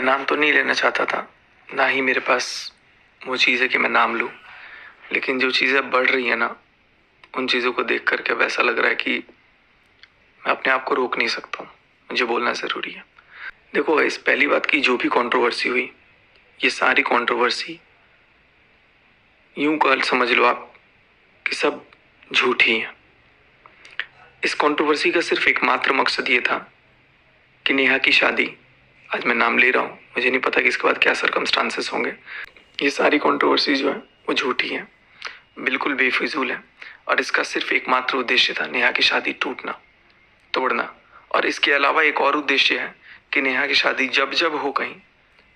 नाम तो नहीं लेना चाहता था, ना ही मेरे पास वो चीज़ है कि मैं नाम लूँ। लेकिन जो चीज़ें बढ़ रही है ना, उन चीज़ों को देख करके अब ऐसा लग रहा है कि मैं अपने आप को रोक नहीं सकता हूँ। मुझे बोलना ज़रूरी है। देखो, इस पहली बात की जो भी कंट्रोवर्सी हुई, ये सारी कंट्रोवर्सी यूं कल समझ लो आप कि सब झूठी है। इस कंट्रोवर्सी का सिर्फ एकमात्र मकसद ये था कि नेहा की शादी, आज मैं नाम ले रहा हूँ, मुझे नहीं पता कि इसके बाद क्या सरकमस्टांसेस होंगे। ये सारी कंट्रोवर्सी जो है वो झूठी है, बिल्कुल बेफिजूल है, और इसका सिर्फ एकमात्र उद्देश्य था नेहा की शादी टूटना, तोड़ना। और इसके अलावा एक और उद्देश्य है कि नेहा की शादी जब जब हो कहीं,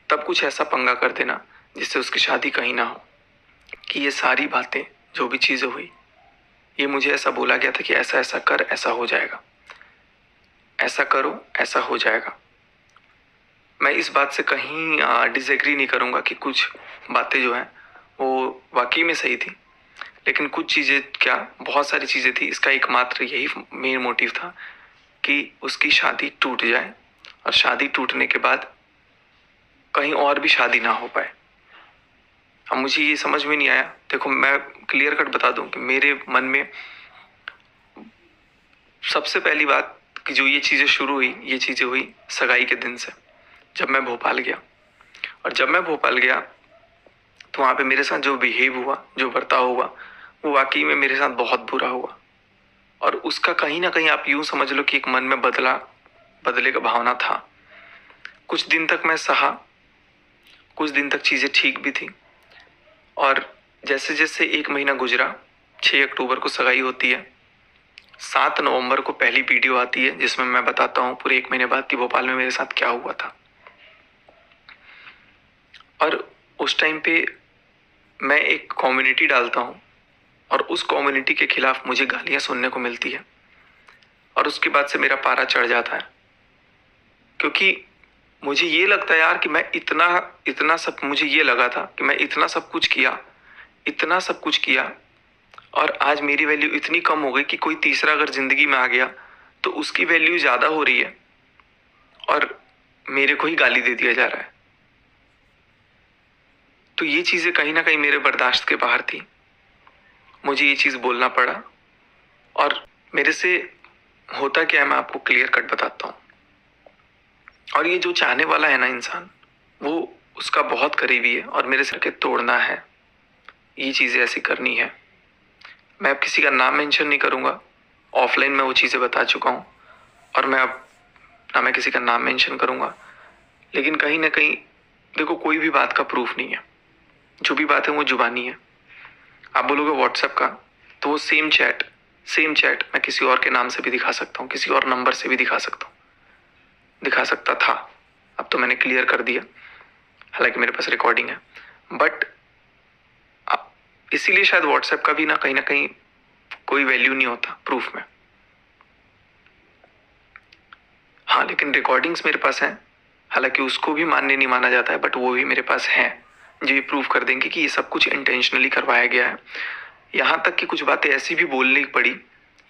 तब कुछ ऐसा पंगा कर देना जिससे उसकी शादी कहीं ना हो। कि ये सारी बातें, जो भी चीज़ें हुई, ये मुझे ऐसा बोला गया था कि ऐसा ऐसा कर, ऐसा हो जाएगा, ऐसा करो, ऐसा हो जाएगा। मैं इस बात से कहीं डिसएग्री नहीं करूँगा कि कुछ बातें जो हैं वो वाकई में सही थी, लेकिन कुछ चीज़ें क्या, बहुत सारी चीज़ें थी। इसका एकमात्र यही मेन मोटिव था कि उसकी शादी टूट जाए, और शादी टूटने के बाद कहीं और भी शादी ना हो पाए। अब मुझे ये समझ में नहीं आया। देखो, मैं क्लियर कट बता दूं कि मेरे मन में सबसे पहली बात कि जो ये चीज़ें शुरू हुई, ये चीज़ें हुई सगाई के दिन से, जब मैं भोपाल गया। और जब मैं भोपाल गया तो वहाँ पे मेरे साथ जो बिहेव हुआ, जो बर्ताव हुआ, वो वाकई में मेरे साथ बहुत बुरा हुआ। और उसका कहीं ना कहीं आप यूं समझ लो कि एक मन में बदले का भावना था। कुछ दिन तक मैं सहा, कुछ दिन तक चीज़ें ठीक भी थी, और जैसे जैसे एक महीना गुजरा, 6 अक्टूबर को सगाई होती है, 7 नवंबर को पहली वीडियो आती है जिसमें मैं बताता हूँ पूरे 1 महीने बाद कि भोपाल में मेरे साथ क्या हुआ था। और उस टाइम पे मैं एक कम्युनिटी डालता हूँ, और उस कम्युनिटी के खिलाफ मुझे गालियाँ सुनने को मिलती है, और उसके बाद से मेरा पारा चढ़ जाता है। क्योंकि मुझे ये लगता है यार कि मैं इतना इतना सब, मुझे ये लगा था कि मैं इतना सब कुछ किया, इतना सब कुछ किया, और आज मेरी वैल्यू इतनी कम हो गई कि कोई तीसरा अगर जिंदगी में आ गया तो उसकी वैल्यू ज़्यादा हो रही है, और मेरे को ही गाली दे दिया जा रहा है। तो ये चीज़ें कहीं ना कहीं मेरे बर्दाश्त के बाहर थी। मुझे ये चीज़ बोलना पड़ा, और मेरे से होता क्या है मैं आपको क्लियर कट बताता हूँ। और ये जो चाहने वाला है ना इंसान, वो उसका बहुत करीबी है, और मेरे सर के तोड़ना है, ये चीज़ें ऐसी करनी है। मैं अब किसी का नाम मेंशन नहीं करूँगा, ऑफलाइन में वो चीज़ें बता चुका हूँ, और मैं अब ना मैं किसी का नाम मेंशन करूँगा। लेकिन कहीं ना कहीं देखो, कोई भी बात का प्रूफ नहीं है, जो भी बात है वो जुबानी है। आप बोलोगे व्हाट्सएप का, तो वो सेम चैट मैं किसी और के नाम से भी दिखा सकता हूँ, किसी और नंबर से भी दिखा सकता था। अब तो मैंने क्लियर कर दिया, हालांकि मेरे पास रिकॉर्डिंग है। बट इसीलिए शायद व्हाट्सएप का भी ना कहीं कोई वैल्यू नहीं होता प्रूफ में। हाँ, लेकिन रिकॉर्डिंग्स मेरे पास हैं, हालांकि उसको भी मान्य नहीं माना जाता है, बट वो भी मेरे पास हैं जो ये प्रूफ कर देंगे कि ये सब कुछ इंटेंशनली करवाया गया है। यहाँ तक कि कुछ बातें ऐसी भी बोलनी पड़ी,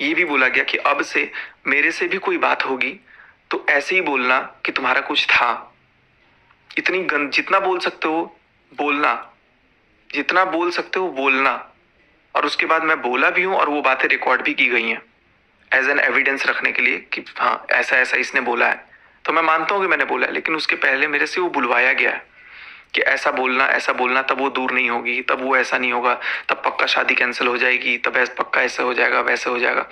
ये भी बोला गया कि अब से मेरे से भी कोई बात होगी तो ऐसे ही बोलना कि तुम्हारा कुछ था। जितना बोल सकते हो बोलना, जितना बोल सकते हो बोलना। और उसके बाद मैं बोला भी हूँ, और वो बातें रिकॉर्ड भी की गई हैं एज एन एविडेंस रखने के लिए कि हाँ ऐसा ऐसा इसने बोला है। तो मैं मानता हूँ कि मैंने बोला है, लेकिन उसके पहले मेरे से वो बुलवाया गया है कि ऐसा बोलना, तब वो दूर नहीं होगी, तब वो ऐसा नहीं होगा, तब पक्का शादी कैंसिल हो जाएगी, तब पक्का ऐसा हो जाएगा, वैसे हो जाएगा।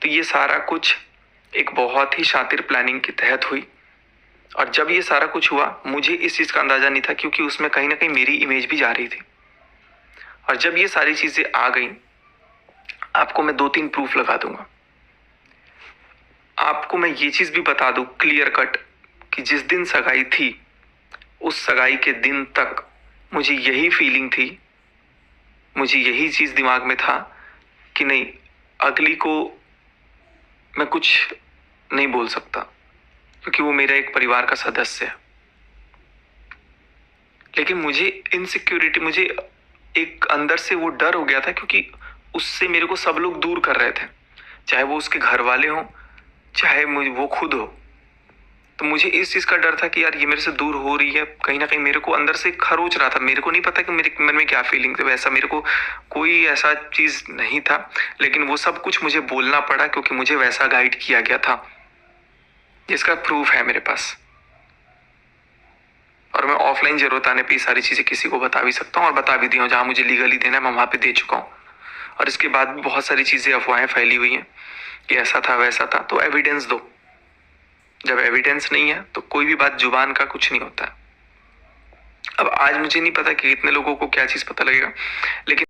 तो ये सारा कुछ एक बहुत ही शातिर प्लानिंग के तहत हुई। और जब ये सारा कुछ हुआ, मुझे इस चीज़ का अंदाजा नहीं था, क्योंकि उसमें कहीं ना कहीं मेरी इमेज भी जा रही थी। और जब ये सारी चीज़ें आ गई, आपको मैं 2-3 प्रूफ लगा दूंगा। आपको मैं ये चीज़ भी बता दूं क्लियर कट कि जिस दिन सगाई थी, उस सगाई के दिन तक मुझे यही फीलिंग थी, मुझे यही चीज़ दिमाग में था कि नहीं, अगली को मैं कुछ नहीं बोल सकता, क्योंकि वो मेरा एक परिवार का सदस्य है। लेकिन मुझे इनसिक्योरिटी, मुझे एक अंदर से वो डर हो गया था, क्योंकि उससे मेरे को सब लोग दूर कर रहे थे, चाहे वो उसके घर वाले हों, चाहे मुझे वो खुद हो। तो मुझे इस चीज़ का डर था कि यार ये मेरे से दूर हो रही है, कहीं ना कहीं मेरे को अंदर से खरोच रहा था। मेरे को नहीं पता कि मेरे मन में क्या फीलिंग है, वैसा मेरे को कोई ऐसा चीज़ नहीं था, लेकिन वो सब कुछ मुझे बोलना पड़ा क्योंकि मुझे वैसा गाइड किया गया था, जिसका प्रूफ है मेरे पास। और मैं ऑफलाइन जरूरत आने पे ये सारी चीज़ें किसी को बता भी सकता हूँ, और बता भी दी हूँ। जहाँ मुझे लीगली देना है मैं वहाँ पे दे चुका हूँ। और इसके बाद भी बहुत सारी चीज़ें, अफवाहें फैली हुई हैं कि ऐसा था वैसा था। तो एविडेंस दो। जब एविडेंस नहीं है तो कोई भी बात जुबान का कुछ नहीं होता है। अब आज मुझे नहीं पता कि कितने लोगों को क्या चीज़ पता लगेगा, लेकिन